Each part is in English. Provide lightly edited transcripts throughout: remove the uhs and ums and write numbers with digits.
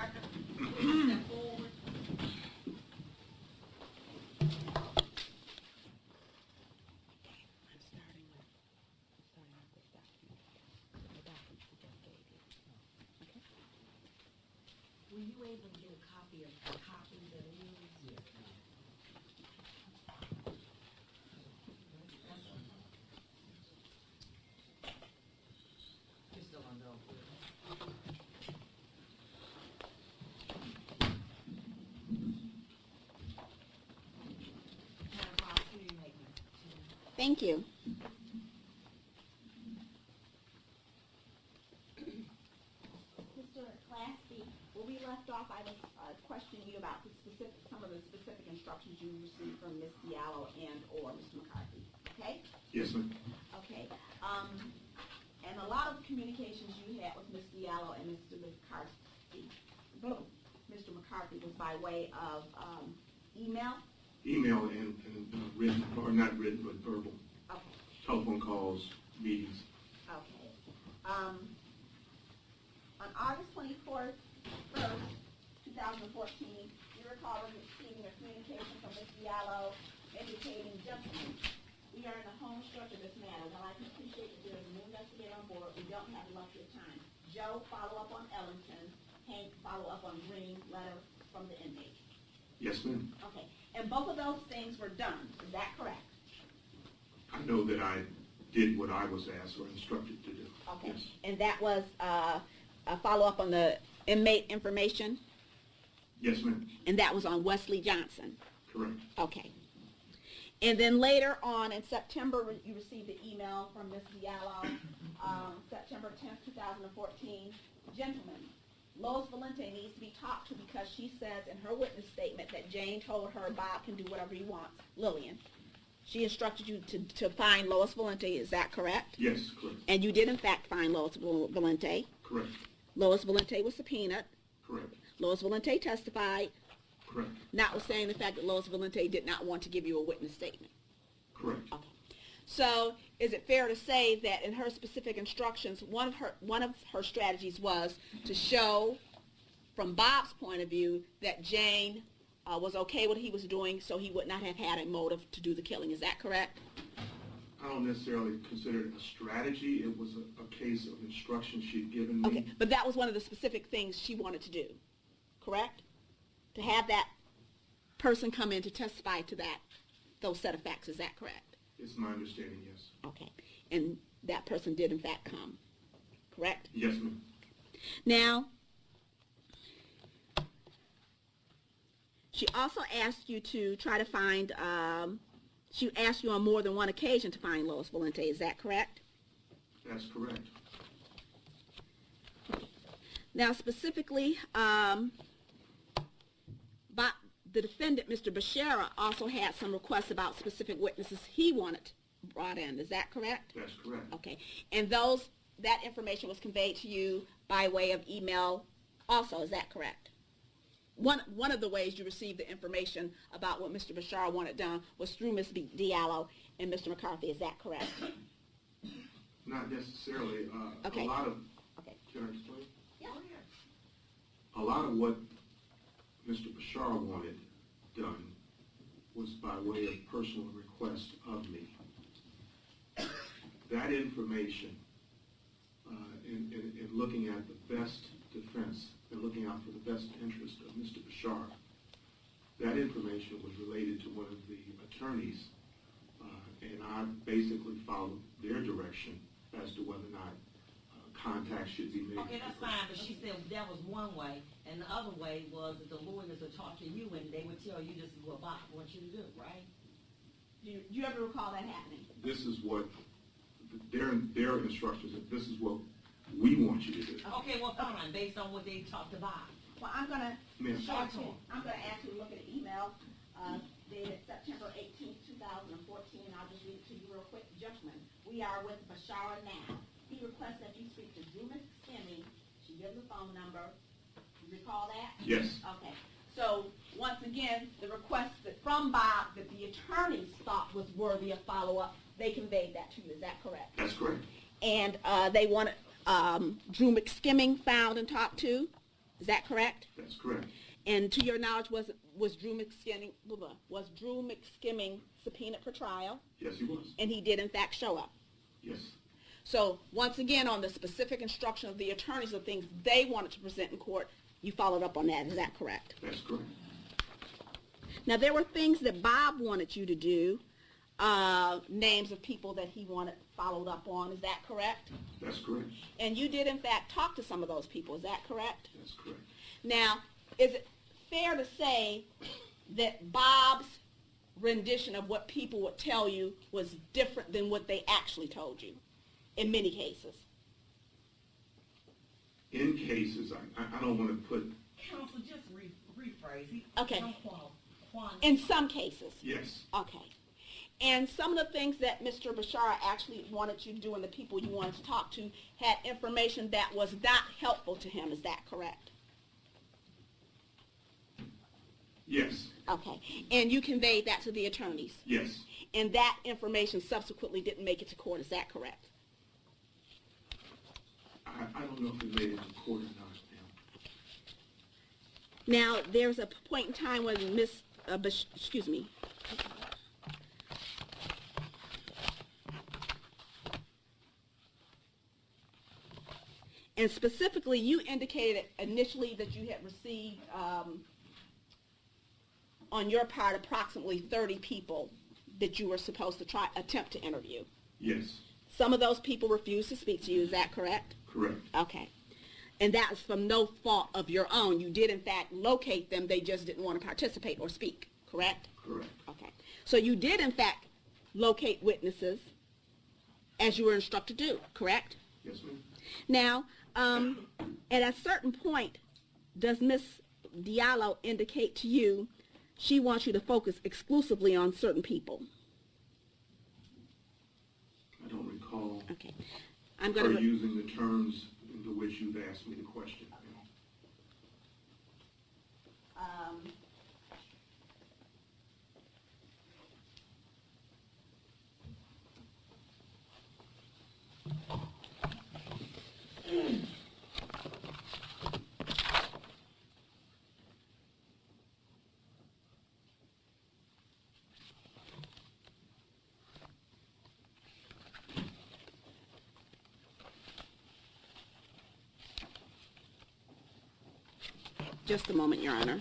record. Please step forward. Were you able to get a copy of the copies that are used? Yes, ma'am. You're still under oath. Madam Prosecutor, you may continue. Thank you. Mr. Klasky, where we left off, I was questioning you about some of the specific instructions you received from Ms. Diallo and/or Mr. McCarthy. Okay? Yes, ma'am. Okay. And a lot of communications you had with Ms. Diallo and Mr. McCarthy was by way of email? Email and written, or not written, but verbal. Okay. Telephone calls, meetings. Okay. On August 24th, 2014, you recall receiving a communication from Ms. Diallo indicating, gentlemen, we are in a home stretch of this matter. While I can appreciate that there is a new investigator on board, we don't have the luxury of time. Joe, follow up on Ellington. Hank, follow up on Green, letter from the inmate. Yes, ma'am. Okay. And both of those things were done. Is that correct? I know that I did what I was asked or instructed to do. Okay. Yes. And that was a follow-up on the inmate information? Yes, ma'am. And that was on Wesley Johnson? Correct. Okay. And then later on in September, you received an email from Ms. Diallo, September 10th, 2014. Gentlemen, Lois Valente needs to be talked to because she says in her witness statement that Jane told her Bob can do whatever he wants. Lillian, she instructed you to find Lois Valente. Is that correct? Yes, correct. And you did in fact find Lois Valente. Correct. Lois Valente was subpoenaed. Correct. Lois Valente testified. Correct. Notwithstanding the fact that Lois Valente did not want to give you a witness statement. Correct. Okay. So is it fair to say that in her specific instructions, one of her strategies was to show, from Bob's point of view, that Jane was okay with what he was doing, so he would not have had a motive to do the killing. Is that correct? I don't necessarily consider it a strategy. It was a case of instruction she'd given me. Okay, but that was one of the specific things she wanted to do, correct? To have that person come in to testify to those set of facts. Is that correct? It's my understanding, yes. Okay, and that person did in fact come, correct? Yes, ma'am. Now, she also asked you to try to find, she asked you on more than one occasion to find Lois Valente. Is that correct? That's correct. Now, specifically, the defendant, Mr. Bashara, also had some requests about specific witnesses he wanted brought in. Is that correct? That's correct. Okay. And that information was conveyed to you by way of email also. Is that correct? One of the ways you received the information about what Mr. Bashara wanted done was through Ms. Diallo and Mr. McCarthy. Is that correct? Not necessarily. Okay. A lot of, okay. Can I explain? Yeah. A lot of what Mr. Bashara wanted done was by way of personal request of me. That information, in looking at the best defense and looking out for the best interest of Mr. Bashara, that information was related to one of the attorneys, and I basically followed their direction as to whether or not contact should be made. Okay, that's fine, but she said that was one way, and the other way was that the lawyers would talk to you and they would tell you this is what Bob wants you to do, right? Do you ever recall that happening? This is what their instructions, that this is what we want you to do. Okay, well, fine, based on what they talked about. Well, I'm going to Sure. ask you to look at an email dated September 18th, 2014. I'll just read it to you real quick. Gentlemen, we are with Bashara now. He requests that you speak to Drew McSkimming. She gives a phone number. You recall that? Yes. Okay. So, once again, the request from Bob that the attorneys thought was worthy of follow-up, they conveyed that to you. Is that correct? That's correct. And they wanted Drew McSkimming found and talked to. Is Is that correct? That's correct. And to your knowledge, was Drew McSkimming subpoenaed for trial? Yes, he was. And he did, in fact, show up? Yes. So, once again, on the specific instruction of the attorneys of things they wanted to present in court, you followed up on that. Is that correct? That's correct. Now, there were things that Bob wanted you to do, names of people that he wanted followed up on. Is that correct? That's correct. And you did, in fact, talk to some of those people. Is that correct? That's correct. Now, is it fair to say that Bob's rendition of what people would tell you was different than what they actually told you in many cases? In cases, I don't want to put... Counsel, just rephrase. Okay. In some cases? Yes. Okay. And some of the things that Mr. Bashara actually wanted you to do and the people you wanted to talk to had information that was not helpful to him. Is that correct? Yes. Okay. And you conveyed that to the attorneys? Yes. And that information subsequently didn't make it to court. Is that correct? I don't know if it made it to court or not, ma'am. Now, there's a point in time when excuse me. And specifically, you indicated initially that you had received, on your part, approximately 30 people that you were supposed to attempt to interview. Yes. Some of those people refused to speak to you. Is that correct? Correct. Okay. And that was from no fault of your own. You did, in fact, locate them. They just didn't want to participate or speak. Correct? Correct. Okay. So you did, in fact, locate witnesses as you were instructed to do. Correct? Yes, ma'am. Now, at a certain point, does Ms. Diallo indicate to you she wants you to focus exclusively on certain people? I don't recall Okay. I'm her going to... using the terms into which you've asked me the question. Just a moment, Your Honor.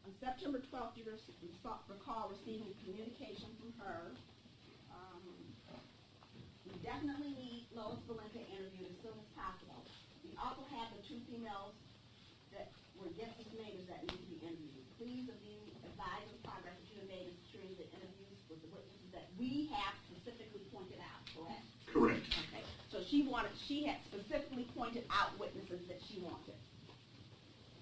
On September 12th, you recall receiving communication from her. We definitely need Lois Valente interviewed as soon as possible. We also have the two females that were guest estimators that need to be interviewed. Please advise the progress that you have made in securing the interviews with the witnesses that we have specifically pointed out, correct? Correct. Okay. So she had specifically pointed out witnesses that she wanted.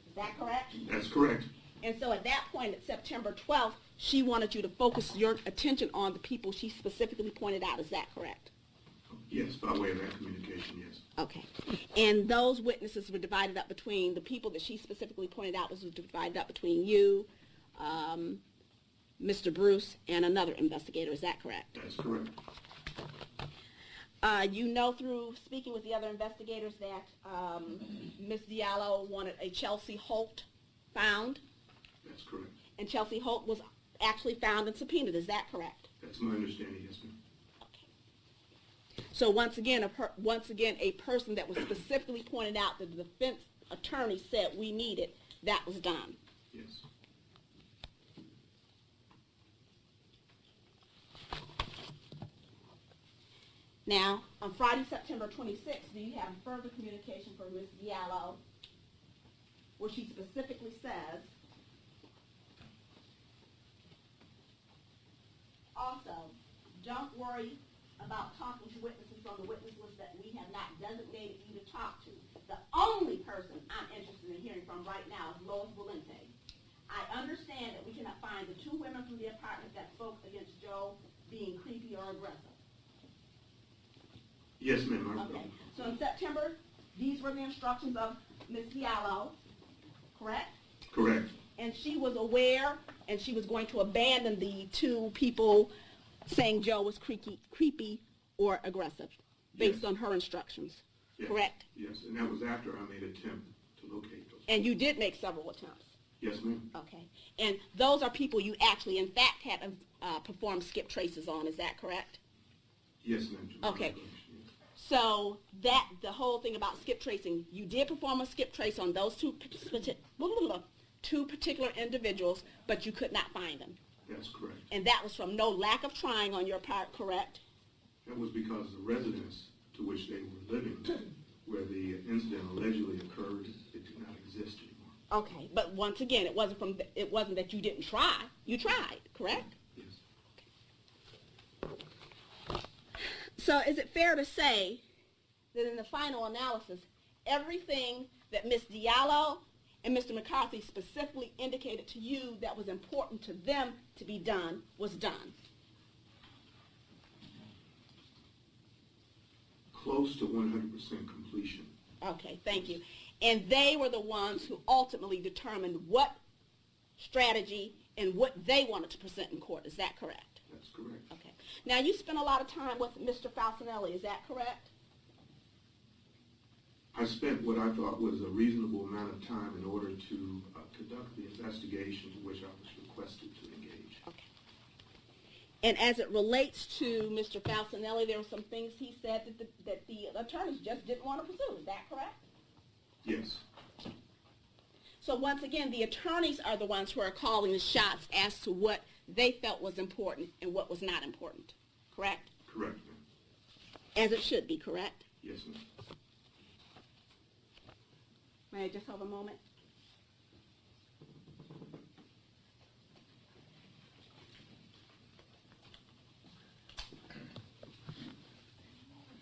Is that correct? That's correct. And so at that point, at September 12th, she wanted you to focus your attention on the people she specifically pointed out. Is that correct? Yes, by way of that communication, yes. Okay. And those witnesses were divided up between, the people that she specifically pointed out was divided up between you, Mr. Bruce, and another investigator. Is that correct? That's correct. You know through speaking with the other investigators that Ms. Diallo wanted a Chelsea Holt found? That's correct. And Chelsea Holt was actually found and subpoenaed. Is that correct? That's my understanding, yes, ma'am. So once again, a person that was specifically pointed out that the defense attorney said we needed, that was done. Yes. Now, on Friday, September 26th, do you have further communication from Ms. Diallo where she specifically says, also, don't worry about talking to witnesses on the witness list that we have not designated you to talk to. The only person I'm interested in hearing from right now is Lois Valente. I understand that we cannot find the two women from the apartment that spoke against Joe B. being creepy or aggressive. Yes, ma'am. Okay. So in September, these were the instructions of Ms. Diallo, correct? Correct. And she was aware, and she was going to abandon the two people saying Joe was creepy or aggressive, based on her instructions, correct? Yes, and that was after I made an attempt to locate those. And you did make several attempts. Yes, ma'am. Okay. And those are people you actually, in fact, had performed skip traces on. Is that correct? Yes, ma'am. Okay. So the whole thing about skip tracing, you did perform a skip trace on those two particular individuals, but you could not find them. That's correct. And that was from no lack of trying on your part, correct? That was because the residence to which they were living, where the incident allegedly occurred, it did not exist anymore. Okay, but once again, it wasn't that you didn't try. You tried, correct? Yes. So is it fair to say that in the final analysis, everything that Ms. Diallo and Mr. McCarthy specifically indicated to you that was important to them to be done was done? Close to 100% completion. Okay, thank you. And they were the ones who ultimately determined what strategy and what they wanted to present in court. Is that correct? That's correct. Okay. Now, you spent a lot of time with Mr. Falcinelli. Is that correct? I spent what I thought was a reasonable amount of time in order to conduct the investigation to which I was requested to engage. Okay. And as it relates to Mr. Falcinelli, there were some things he said that the attorneys just didn't want to pursue. Is that correct? Yes. So once again, the attorneys are the ones who are calling the shots as to what they felt was important and what was not important. Correct? Correct, ma'am. As it should be, correct? Yes, ma'am. May I just have a moment?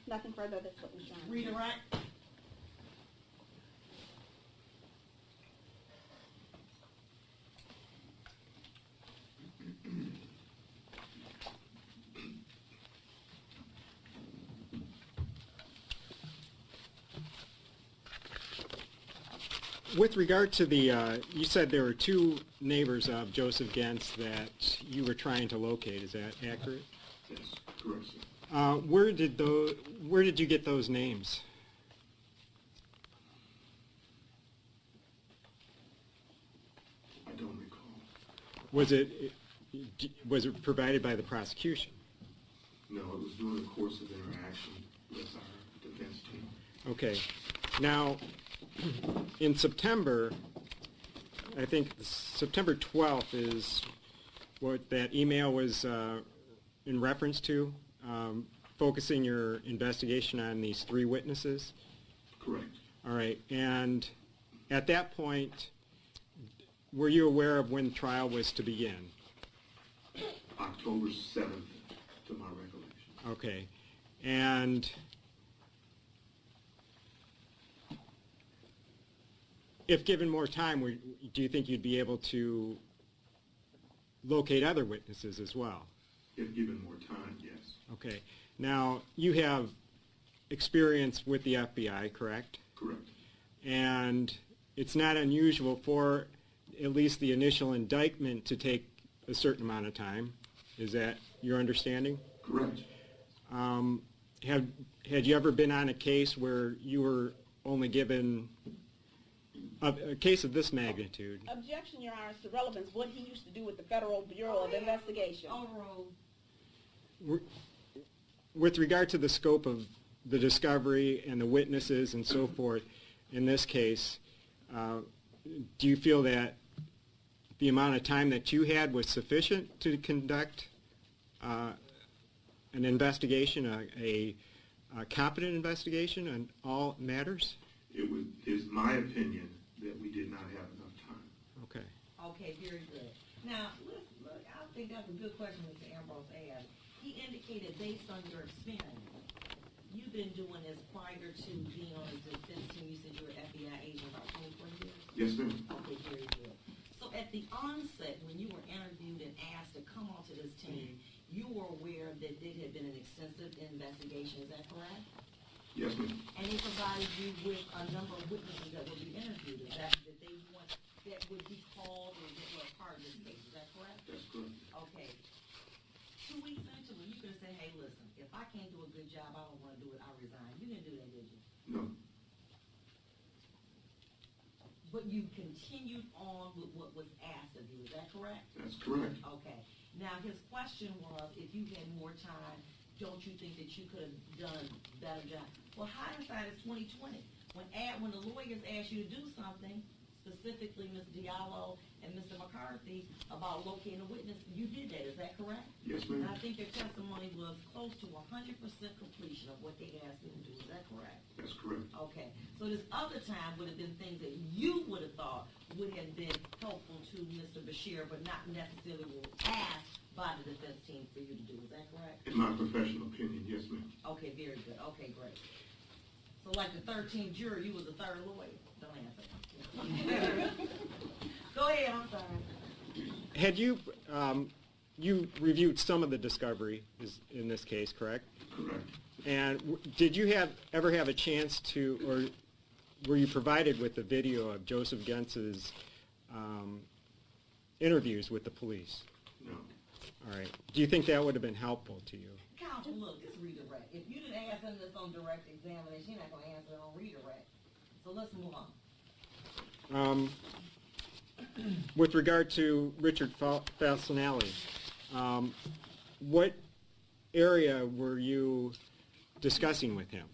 Nothing further. That's what we're trying. Read it right. With regard to the, you said there were two neighbors of Joseph Gentz that you were trying to locate. Is that accurate? Yes, correct, sir. Where did you get those names? I don't recall. Was it provided by the prosecution? No, it was during the course of interaction with our defense team. Okay. Now, in September, I think September 12th is what that email was in reference to, focusing your investigation on these three witnesses? Correct. All right. And at that point, were you aware of when the trial was to begin? October 7th, to my recollection. Okay. And if given more time, do you think you'd be able to locate other witnesses as well? If given more time, yes. Okay. Now, you have experience with the FBI, correct? Correct. And it's not unusual for at least the initial indictment to take a certain amount of time. Is that your understanding? Correct. Had you ever been on a case where you were only given a case of this magnitude? Objection, Your Honor, to relevance. What he used to do with the Federal Bureau of Investigation. Overruled. With regard to the scope of the discovery and the witnesses and so forth, in this case, do you feel that the amount of time that you had was sufficient to conduct an investigation, a competent investigation on all matters? It is my opinion that we did not have enough time. Okay. Okay, very good. Now, look, I think that's a good question Mr. Ambrose asked. He indicated based on your experience, you've been doing this prior to being on the defense team. You said you were an FBI agent about 24 years? Yes, ma'am. Okay, very good. So at the onset, when you were interviewed and asked to come onto this team, you were aware that there had been an extensive investigation, is that correct? Yes, ma'am. And they provided you with a number of witnesses that would be interviewed, is that they want, that would be called or that were a part of this case, is that correct? That's correct. Okay. 2 weeks into it, you could have said, hey, listen, if I can't do a good job, I don't want to do it, I'll resign. You didn't do that, did you? No. But you continued on with what was asked of you, is that correct? That's correct. Okay. Now, his question was, if you had more time, don't you think that you could have done a better job? Well, hindsight is 20/20. When the lawyers ask you to do something, specifically Ms. Diallo and Mr. McCarthy, about locating a witness, you did that, is that correct? Yes, And ma'am. I think your testimony was close to 100% completion of what they asked you to do, is that correct? That's correct. Okay, so this other time would have been things that you would have thought would have been helpful to Mr. Bashir, but not necessarily were asked by the defense team for you to do, is that correct? In my professional opinion, yes, ma'am. Okay, very good, okay, great. So like the 13th juror, you was the third lawyer, don't answer. Go ahead, I'm sorry. Had you, you reviewed some of the discovery in this case, correct? Correct. And did you ever have a chance to, or were you provided with the video of Joseph Gentz's interviews with the police? No. All right. Do you think that would have been helpful to you? Counsel, look, this redirect. If you didn't ask him this on direct examination, you're not gonna answer it on redirect. So let's move on. With regard to Richard Falcinelli, what area were you discussing with him?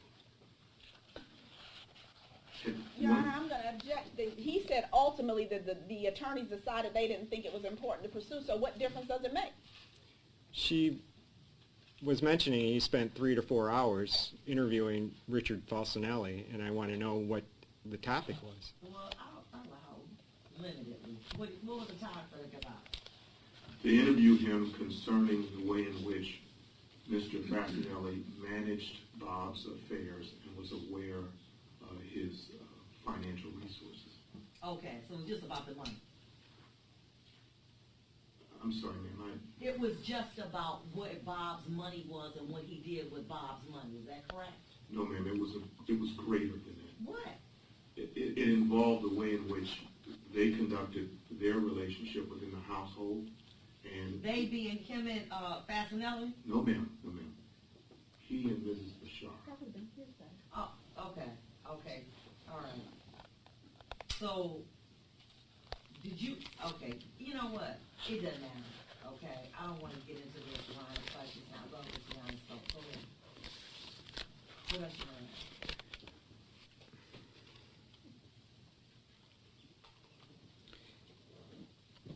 Your Honor, I'm going to object. He said ultimately that the attorneys decided they didn't think it was important to pursue, so what difference does it make? She was mentioning he spent 3 to 4 hours interviewing Richard Falcinelli, and I want to know what the topic was. Well, I'll allow limitedly. What was the topic about? They interviewed him concerning the way in which Mr. Falcinelli managed Bob's affairs and was aware of his financial resources. Okay, so it was just about the money. I'm sorry, ma'am. It was just about what Bob's money was and what he did with Bob's money. Is that correct? No, ma'am. It was greater than that. What? It involved the way in which they conducted their relationship within the household, and They being Kim and Fasinelli? no, ma'am. No, ma'am. He and Mrs. Bashara. That would have been his side. Oh, okay, okay, all right. So, did you, okay, you know what? It doesn't matter, okay? I don't want to get into this line of questions now. Go ahead, Tiana, so go ahead. What else you want to ask?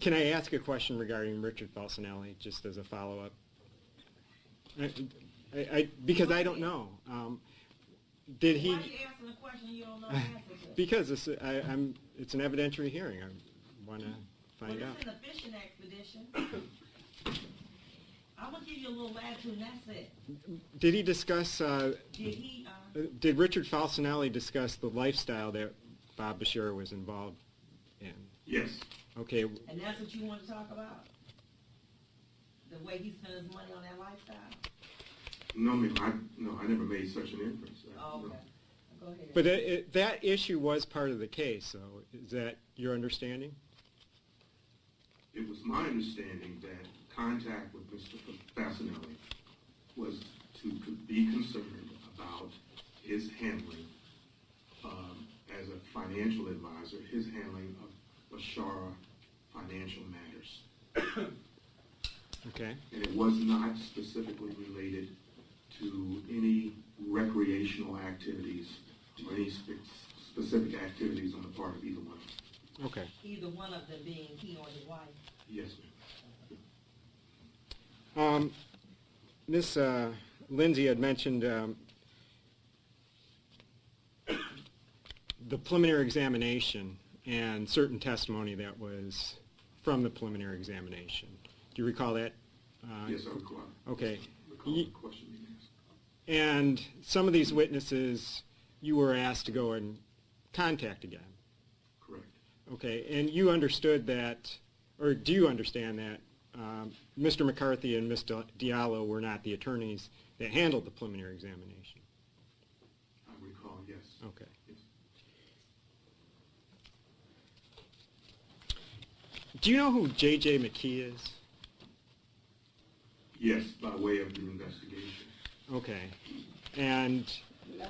Can I ask a question regarding Richard Falcinelli, just as a follow-up? Because I don't know. Did he? Why are you asking a question you don't know the answer to? Because it's an evidentiary hearing. I want to find Well, out. this is a fishing expedition. I'm gonna give you a little latitude, and that's it. Did he discuss? Did he, Did Richard Falcinelli discuss the lifestyle that Bob Bashara was involved in? Yes. Okay. and that's what you want to talk about? The way he spent his money on that lifestyle? No, ma'am. I never made such an inference. Oh, No. okay. Go ahead. But that issue was part of the case, so is that your understanding? It was my understanding that contact with Mr. Fasinelli was to be concerned about his handling, as a financial advisor, his handling of Bashara financial matters. Okay. And it was not specifically related to any recreational activities or any specific activities on the part of either one. Okay. Either one of them being he or his wife? Yes, ma'am. Ms. Lindsay had mentioned the preliminary examination and certain testimony that was from the preliminary examination. Do you recall that? Yes, I recall. Okay. Recall the question being asked. And some of these witnesses you were asked to go and contact again. Correct. Okay. And you understood that, or do you understand that Mr. McCarthy and Ms. Diallo were not the attorneys that handled the preliminary examination. I recall, yes. Okay. Yes. Do you know who J.J. McKee is? Yes, by way of the investigation. Okay. And No.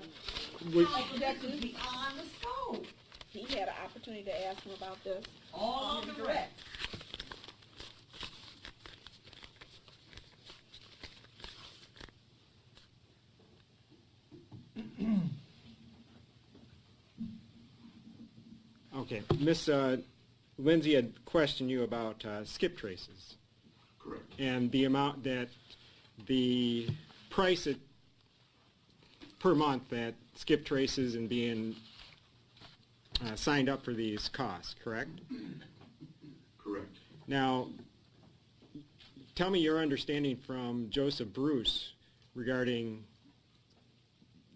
which, Oh, so this is beyond the scope. He had an opportunity to ask him about this. All on on his the rest. okay. Miss Lindsay had questioned you about skip traces Correct. and the amount that the price per month that skip traces and being signed up for these costs, correct? Correct. Now, tell me your understanding from Joseph Bruce regarding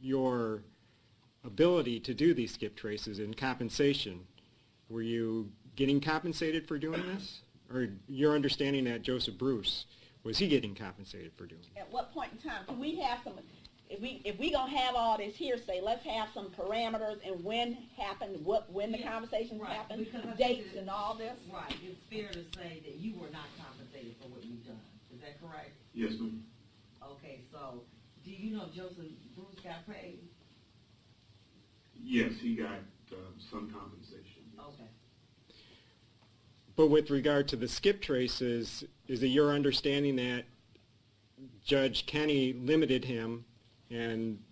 your ability to do these skip traces and compensation. Were you getting compensated for doing this? Or your understanding that Joseph Bruce, was he getting compensated for doing it? At what point in time, can we have some, if we gonna have all this hearsay, let's have some parameters and when happened, when the Yeah, conversations right, happened, because I think dates that- and all this? Right, it's fair to say that you were not compensated for what you've done. Is that correct? Yes, ma'am. Okay, so do you know Joseph Bruce got paid? Yes, he got some compensation. Yes. Okay. But with regard to the skip traces, is it your understanding that Judge Kenny limited him and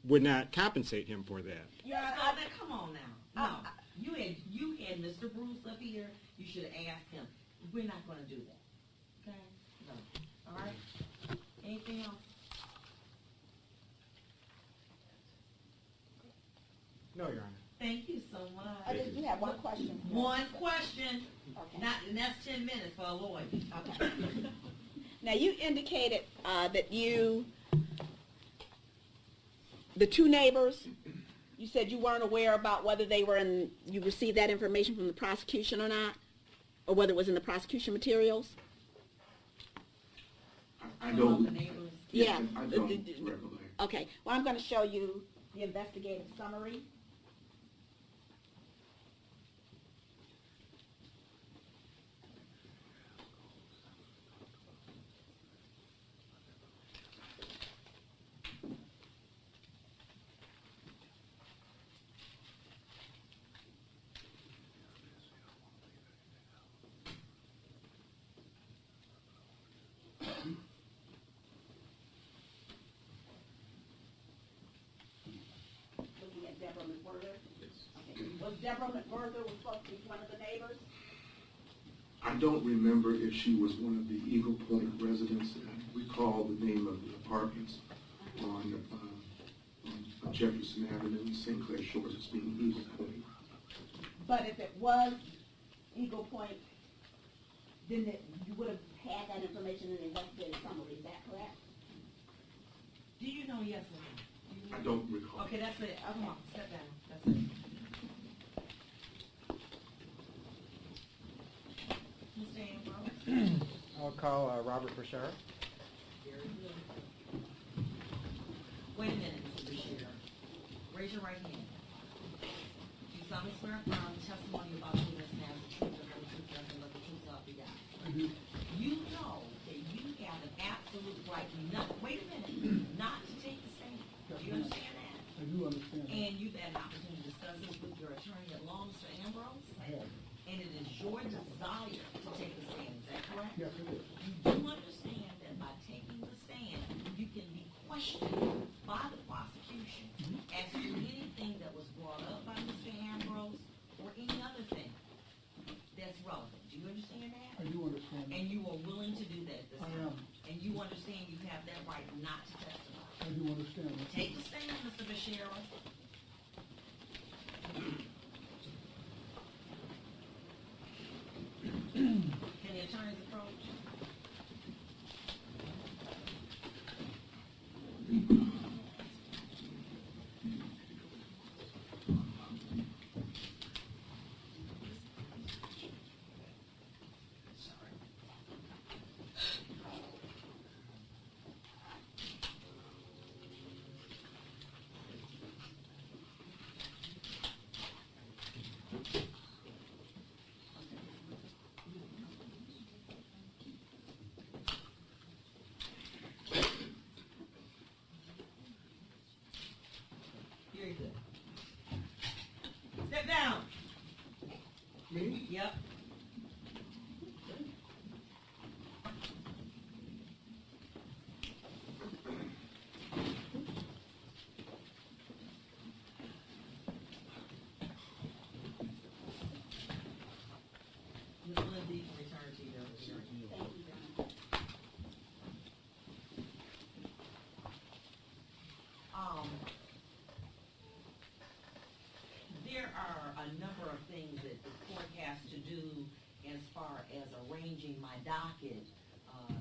would not compensate him for that? Yeah, So now, come on now. No, you had Mr. Bruce up here. You should have asked him. We're not going to do that. Okay? No. All right. Anything else? No, Your Honor. Thank you so much. I just do have one question. One question. Okay. Not, and that's 10 minutes for a lawyer. Okay. Now, you indicated that the two neighbors, you said you weren't aware about whether they were you received that information from the prosecution or not? Or whether it was in the prosecution materials? I Some of don't. the neighbors. Yeah. I don't recollect. Okay, well, I'm going to show you the investigative summary. Looking at Deborah McWhirter. Okay. Was Deborah McWhirter was supposed to be one of the neighbors? I don't remember if she was one of the Eagle Point residents. I recall the name of the apartments on Jefferson Avenue in St. Clair Shores as being Eagle Point. But if it was Eagle Point, then you would have had that information in the investigative summary, is that correct? Do you know yes or no? Do you know? I don't recall. Okay, that's it. Oh, come on, step down. That's it. Mr. Ambrose? I'll call Robert Bashara. Very good. Wait a minute, Mr. Bashir. Raise your right hand. Do you solemnly swear affirm the testimony about you this now is the truth and the truth, nothing but the truth, so help you God? You know that you have an absolute right not, wait a minute, not to take the stand. Do you understand that? I do understand that. And you've had an opportunity to discuss this with your attorney at law, Mr. Ambrose? I have. And it is your desire to take the stand, is that correct? Yes, it is. You do understand that by taking the stand, you can be questioned by the prosecution as to anything that was brought up by Mr. Ambrose or any other thing that's relevant. Do you understand that? I do understand that. And you are willing to do that this I time? am. And you understand you have that right not to testify? I do understand that. Take the stand, Mr. Bashara. Can the attorneys approach? Me? Yep. Ms. Lindsay, you can return to your hearing. Thank you, John. There are a number of things that the court has to do as far as arranging my docket,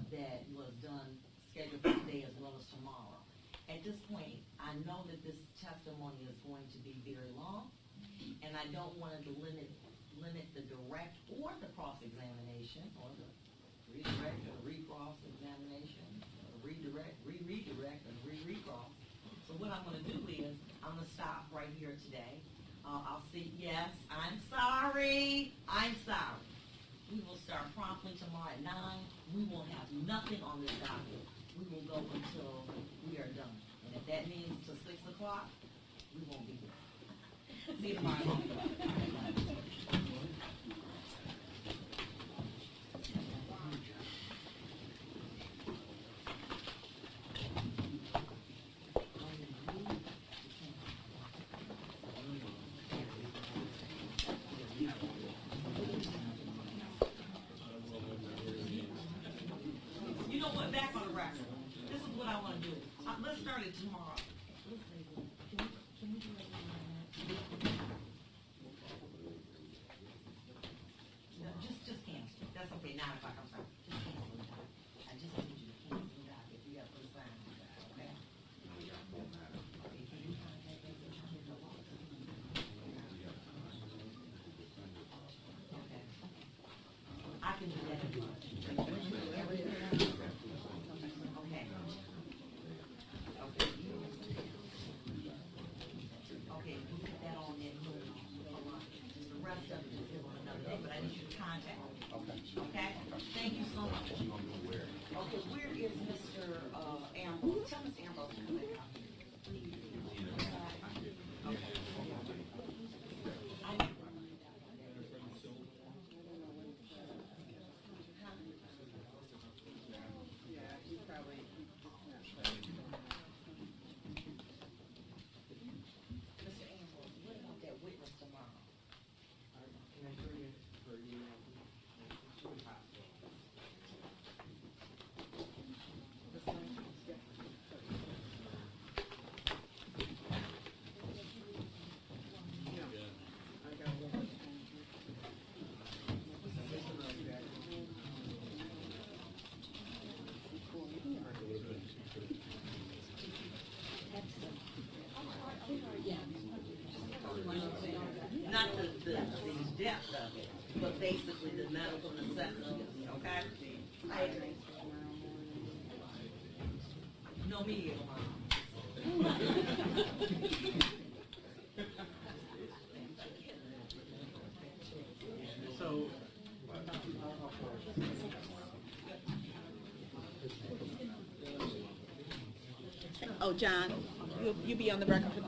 that was done, scheduled for today as well as tomorrow. At this point, I know that this testimony is going to be very long, and I don't want to limit the direct or the cross-examination, or the redirect or recross examination, or redirect, redirect, and recross. So what I'm gonna do is, I'm gonna stop right here today. I'll see, yes, I'm sorry. We will start promptly tomorrow at 9. We will have nothing on this docket. We will go until we are done. And if that means till 6 o'clock, we won't be here. See you tomorrow. You know what, back on the record. This is what I want to do. Let's start it tomorrow. Let's say, can we do it? No, just cancel. That's okay, 9 o'clock, I'm sorry. Just cancel the doc. I just need you to cancel the doc if you have to sign the doc, okay? Okay, can you contact me and tell me the law? Okay. I can do that. Okay. Okay, you put that on there, the rest of it is on another day, but I need you to contact me. Okay? Thank you so much. Okay, where is Mr. Ambrose? Tell Mr. Ambrose to come back out here, please. Okay. Mr. Ambrose, what about that witness tomorrow? Not the depth of it, but basically the medical necessity, okay? I agree. No media tomorrow. So, Oh, John, you'll be on the record for